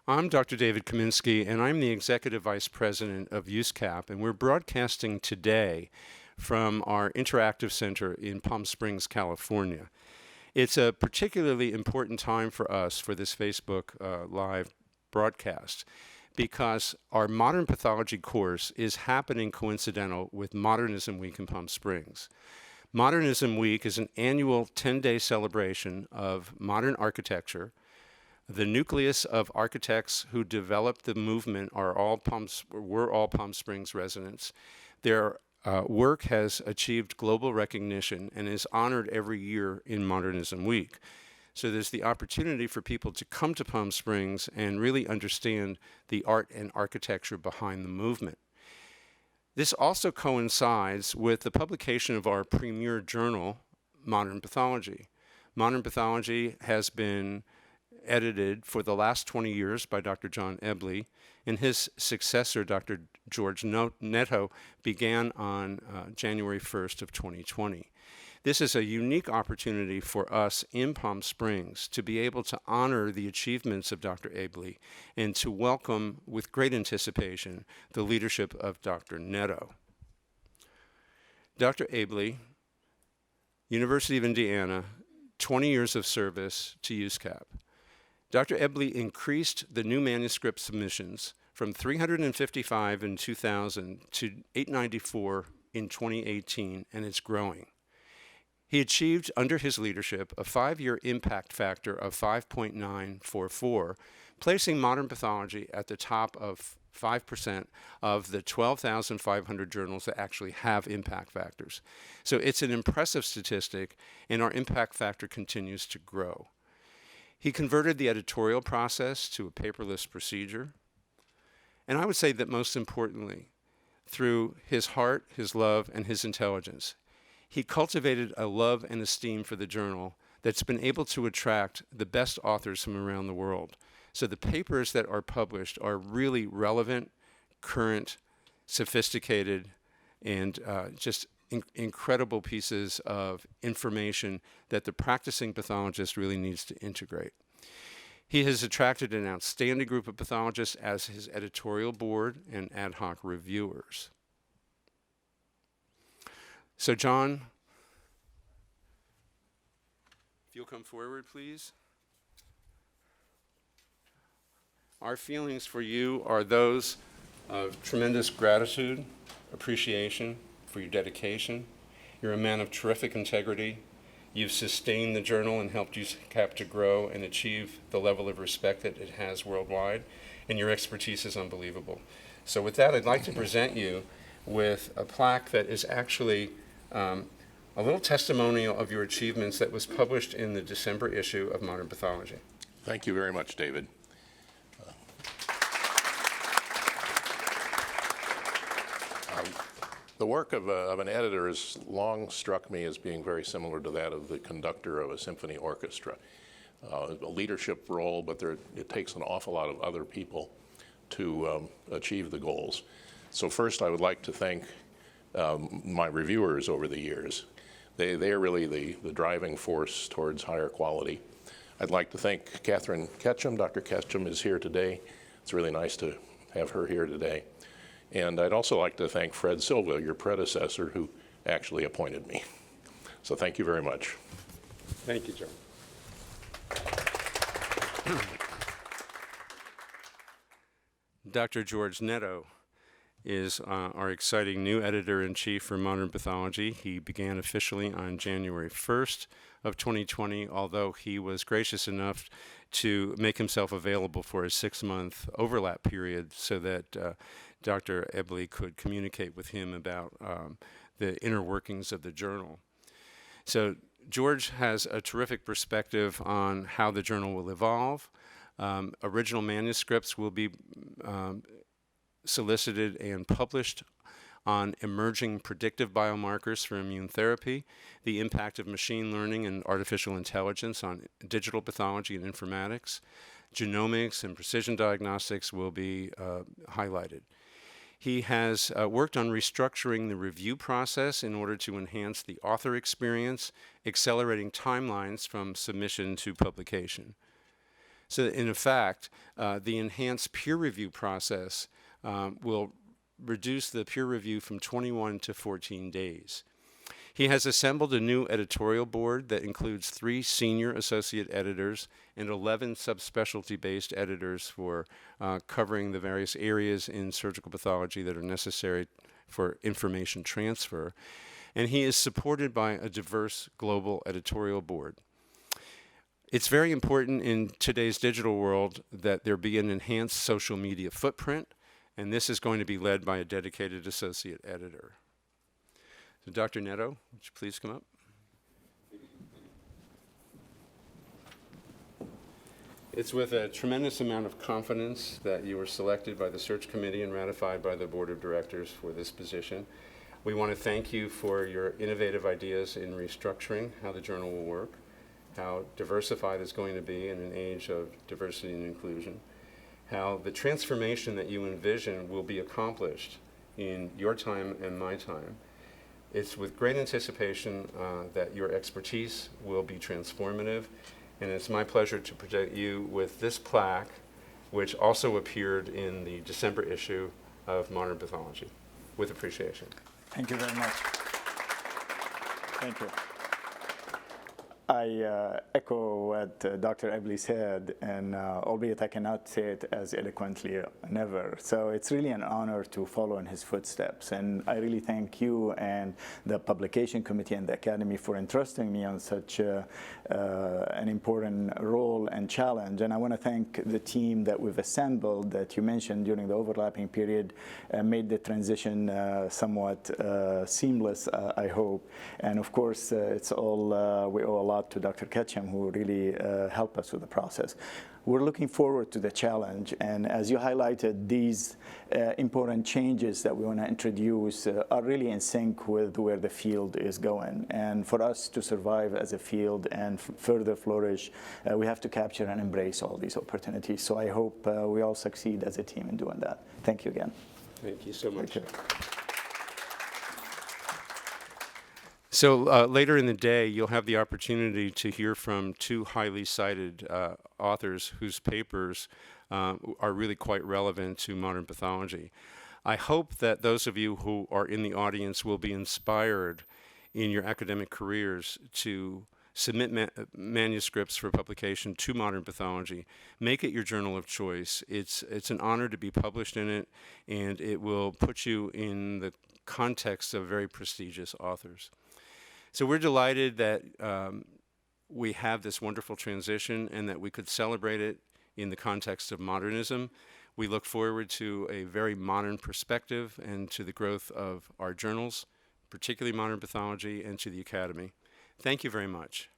I'm Dr. David Kaminsky, and I'm the Executive Vice President of USCAP, and we're broadcasting today from our Interactive Center in Palm Springs, California. It's a particularly important time for us for this Facebook Live broadcast because our Modern Pathology course is happening coincidental with Modernism Week in Palm Springs. Modernism Week is an annual 10-day celebration of modern architecture. The nucleus of architects who developed the movement were all Palm Springs residents. Their work has achieved global recognition and is honored every year in Modernism Week. So there's the opportunity for people to come to Palm Springs and really understand the art and architecture behind the movement. This also coincides with the publication of our premier journal, Modern Pathology. Modern Pathology has been edited for the last 20 years by Dr. John Ebley, and his successor, Dr. George Netto, began on January 1st of 2020. This is a unique opportunity for us in Palm Springs to be able to honor the achievements of Dr. Ebley and to welcome with great anticipation the leadership of Dr. Netto. Dr. Ebley, University of Indiana, 20 years of service to USCAP. Dr. Ebley increased the new manuscript submissions from 355 in 2000 to 894 in 2018, and it's growing. He achieved, under his leadership, a 5-year impact factor of 5.944, placing modern pathology at the top of 5% of the 12,500 journals that actually have impact factors. So it's an impressive statistic, and our impact factor continues to grow. He converted the editorial process to a paperless procedure. And I would say that most importantly, through his heart, his love, and his intelligence, he cultivated a love and esteem for the journal that's been able to attract the best authors from around the world. So the papers that are published are really relevant, current, sophisticated, and just incredible pieces of information that the practicing pathologist really needs to integrate. He has attracted an outstanding group of pathologists as his editorial board and ad hoc reviewers. So John, if you'll come forward, please. Our feelings for you are those of tremendous gratitude, appreciation for your dedication. You're a man of terrific integrity. You've sustained the journal and helped USCAP to grow and achieve the level of respect that it has worldwide, and your expertise is unbelievable. So with that, I'd like to present you with a plaque that is actually a little testimonial of your achievements that was published in the December issue of Modern Pathology. Thank you very much, David. The work of an editor has long struck me as being very similar to that of the conductor of a symphony orchestra. A leadership role, but it takes an awful lot of other people to achieve the goals. So first I would like to thank my reviewers over the years. They are really the driving force towards higher quality. I'd like to thank Catherine Ketchum. Dr. Ketchum is here today. It's really nice to have her here today. And I'd also like to thank Fred Silva, your predecessor, who actually appointed me. So thank you very much. Thank you, John. Dr. George Netto is our exciting new editor-in-chief for Modern Pathology. He began officially on January 1st of 2020, although he was gracious enough to make himself available for a 6-month overlap period so that Dr. Ebley could communicate with him about the inner workings of the journal. So George has a terrific perspective on how the journal will evolve. Original manuscripts will be solicited and published on emerging predictive biomarkers for immune therapy, the impact of machine learning and artificial intelligence on digital pathology and informatics. Genomics and precision diagnostics will be highlighted. He has worked on restructuring the review process in order to enhance the author experience, accelerating timelines from submission to publication. So in effect, the enhanced peer review process will reduce the peer review from 21 to 14 days. He has assembled a new editorial board that includes 3 senior associate editors and 11 subspecialty-based editors for covering the various areas in surgical pathology that are necessary for information transfer. And he is supported by a diverse global editorial board. It's very important in today's digital world that there be an enhanced social media footprint, and this is going to be led by a dedicated associate editor. So Dr. Netto, would you please come up? It's with a tremendous amount of confidence that you were selected by the search committee and ratified by the board of directors for this position. We want to thank you for your innovative ideas in restructuring how the journal will work, how diversified it's going to be in an age of diversity and inclusion, how the transformation that you envision will be accomplished in your time and my time. It's with great anticipation that your expertise will be transformative, and it's my pleasure to present you with this plaque, which also appeared in the December issue of Modern Pathology. With appreciation. Thank you very much. Thank you. I echo what Dr. Ebley said, and albeit I cannot say it as eloquently never. So it's really an honor to follow in his footsteps. And I really thank you and the publication committee and the Academy for entrusting me on such an important role and challenge. And I want to thank the team that we've assembled that you mentioned during the overlapping period, made the transition somewhat seamless, I hope. And of course, it's all, we owe a lot to Dr. Ketchum, who really helped us with the process. We're looking forward to the challenge, and as you highlighted, these important changes that we want to introduce are really in sync with where the field is going. And for us to survive as a field and further flourish, we have to capture and embrace all these opportunities. So I hope we all succeed as a team in doing that. Thank you again. Thank you so much. Thank you. So later in the day, you'll have the opportunity to hear from 2 highly cited authors whose papers are really quite relevant to modern pathology. I hope that those of you who are in the audience will be inspired in your academic careers to submit manuscripts for publication to Modern Pathology. Make it your journal of choice. It's an honor to be published in it, and it will put you in the context of very prestigious authors. So we're delighted that we have this wonderful transition and that we could celebrate it in the context of modernism. We look forward to a very modern perspective and to the growth of our journals, particularly Modern Pathology, and to the Academy. Thank you very much.